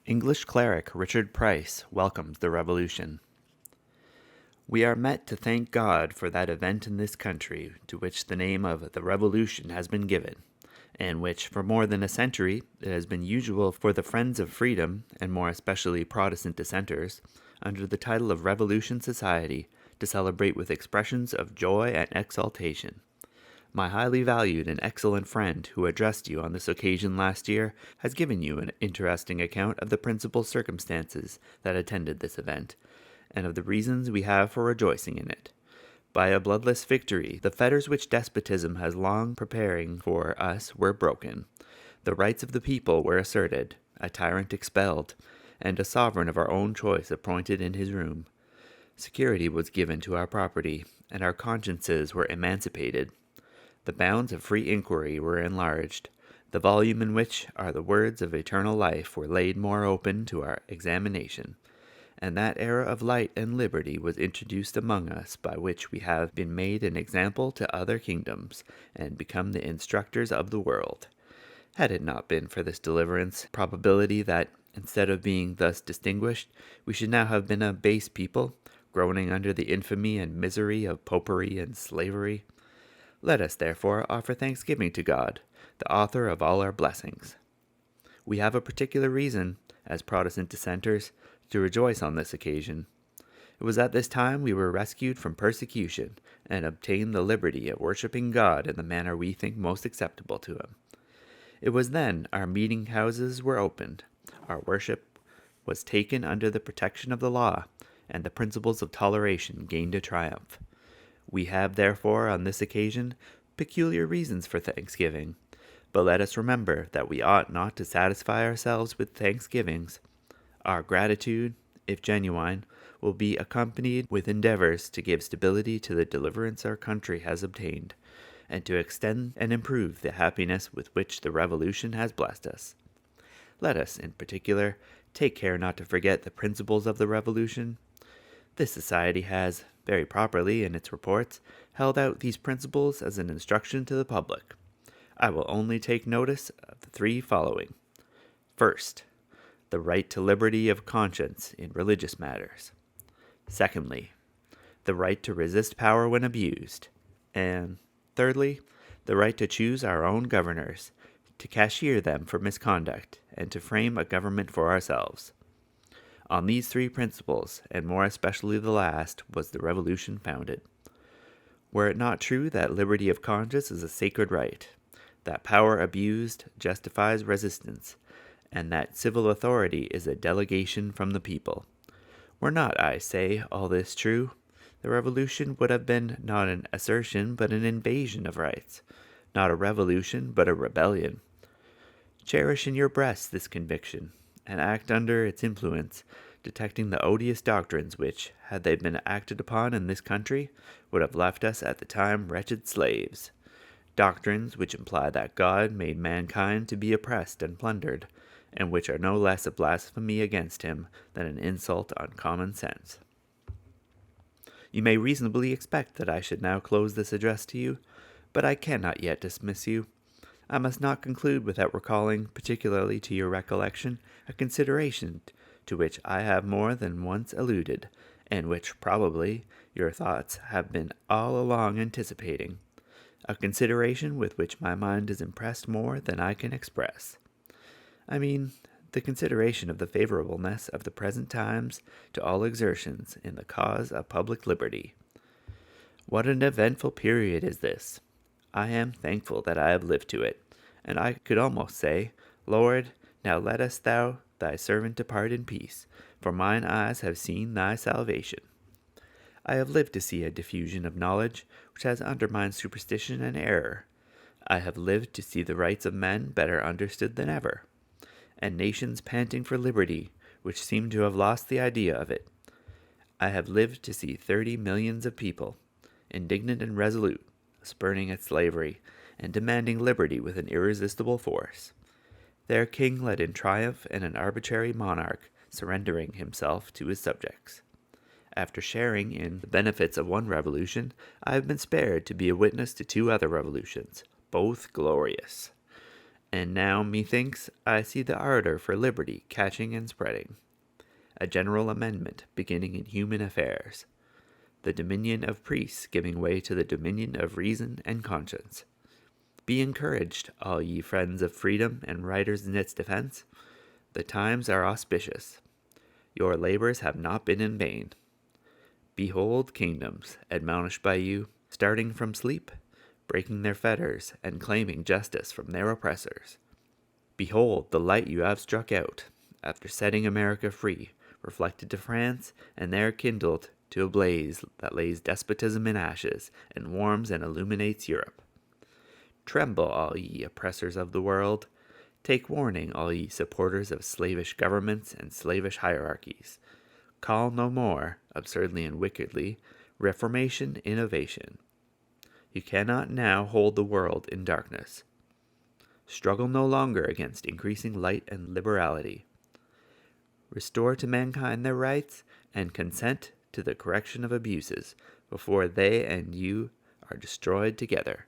English cleric Richard Price welcomes the Revolution. We are met to thank God for that event in this country to which the name of the Revolution has been given, and which for more than a century it has been usual for the friends of freedom, and more especially Protestant dissenters, under the title of Revolution Society, to celebrate with expressions of joy and exultation. My highly valued and excellent friend who addressed you on this occasion last year has given you an interesting account of the principal circumstances that attended this event, and of the reasons we have for rejoicing in it. By a bloodless victory, the fetters which despotism has long preparing for us were broken. The rights of the people were asserted, a tyrant expelled, and a sovereign of our own choice appointed in his room. Security was given to our property, and our consciences were emancipated. The bounds of free inquiry were enlarged. The volume in which are the words of eternal life were laid more open to our examination, and that era of light and liberty was introduced among us by which we have been made an example to other kingdoms, and become the instructors of the world. Had it not been for this deliverance, probability that, instead of being thus distinguished, we should now have been a base people, groaning under the infamy and misery of popery and slavery. Let us, therefore, offer thanksgiving to God, the author of all our blessings. We have a particular reason, as Protestant dissenters, to rejoice on this occasion. It was at this time we were rescued from persecution, and obtained the liberty of worshipping God in the manner we think most acceptable to Him. It was then our meeting houses were opened, our worship was taken under the protection of the law, and the principles of toleration gained a triumph. We have, therefore, on this occasion, peculiar reasons for thanksgiving, but let us remember that we ought not to satisfy ourselves with thanksgivings. Our gratitude, if genuine, will be accompanied with endeavors to give stability to the deliverance our country has obtained, and to extend and improve the happiness with which the Revolution has blessed us. Let us, in particular, take care not to forget the principles of the Revolution. This society has, very properly in its reports, held out these principles as an instruction to the public. I will only take notice of the three following. First, the right to liberty of conscience in religious matters. Secondly, the right to resist power when abused. And thirdly, the right to choose our own governors, to cashier them for misconduct, and to frame a government for ourselves. On these three principles, and more especially the last, was the Revolution founded. Were it not true that liberty of conscience is a sacred right, that power abused justifies resistance, and that civil authority is a delegation from the people? Were not, I say, all this true, the Revolution would have been not an assertion but an invasion of rights, not a revolution but a rebellion. Cherish in your breasts this conviction, and act under its influence, detecting the odious doctrines which, had they been acted upon in this country, would have left us at the time wretched slaves. Doctrines which imply that God made mankind to be oppressed and plundered, and which are no less a blasphemy against Him than an insult on common sense. You may reasonably expect that I should now close this address to you, but I cannot yet dismiss you. I must not conclude without recalling particularly to your recollection a consideration to which I have more than once alluded, and which, probably, your thoughts have been all along anticipating, a consideration with which my mind is impressed more than I can express. I mean, the consideration of the favorableness of the present times to all exertions in the cause of public liberty. What an eventful period is this! I am thankful that I have lived to it, and I could almost say, Lord, now lettest thou thy servant depart in peace, for mine eyes have seen thy salvation. I have lived to see a diffusion of knowledge which has undermined superstition and error. I have lived to see the rights of men better understood than ever, and nations panting for liberty which seem to have lost the idea of it. I have lived to see 30 millions of people, indignant and resolute, spurning at slavery, and demanding liberty with an irresistible force. Their king led in triumph, and an arbitrary monarch surrendering himself to his subjects. After sharing in the benefits of one revolution, I have been spared to be a witness to two other revolutions, both glorious. And now, methinks, I see the ardor for liberty catching and spreading, a general amendment beginning in human affairs, the dominion of priests giving way to the dominion of reason and conscience. Be encouraged, all ye friends of freedom and writers in its defense. The times are auspicious. Your labors have not been in vain. Behold kingdoms, admonished by you, starting from sleep, breaking their fetters, and claiming justice from their oppressors. Behold the light you have struck out, after setting America free, reflected to France, and there kindled to a blaze that lays despotism in ashes, and warms and illuminates Europe. Tremble, all ye oppressors of the world. Take warning, all ye supporters of slavish governments and slavish hierarchies. Call no more, absurdly and wickedly, reformation, innovation. You cannot now hold the world in darkness. Struggle no longer against increasing light and liberality. Restore to mankind their rights, and consent to the correction of abuses before they and you are destroyed together.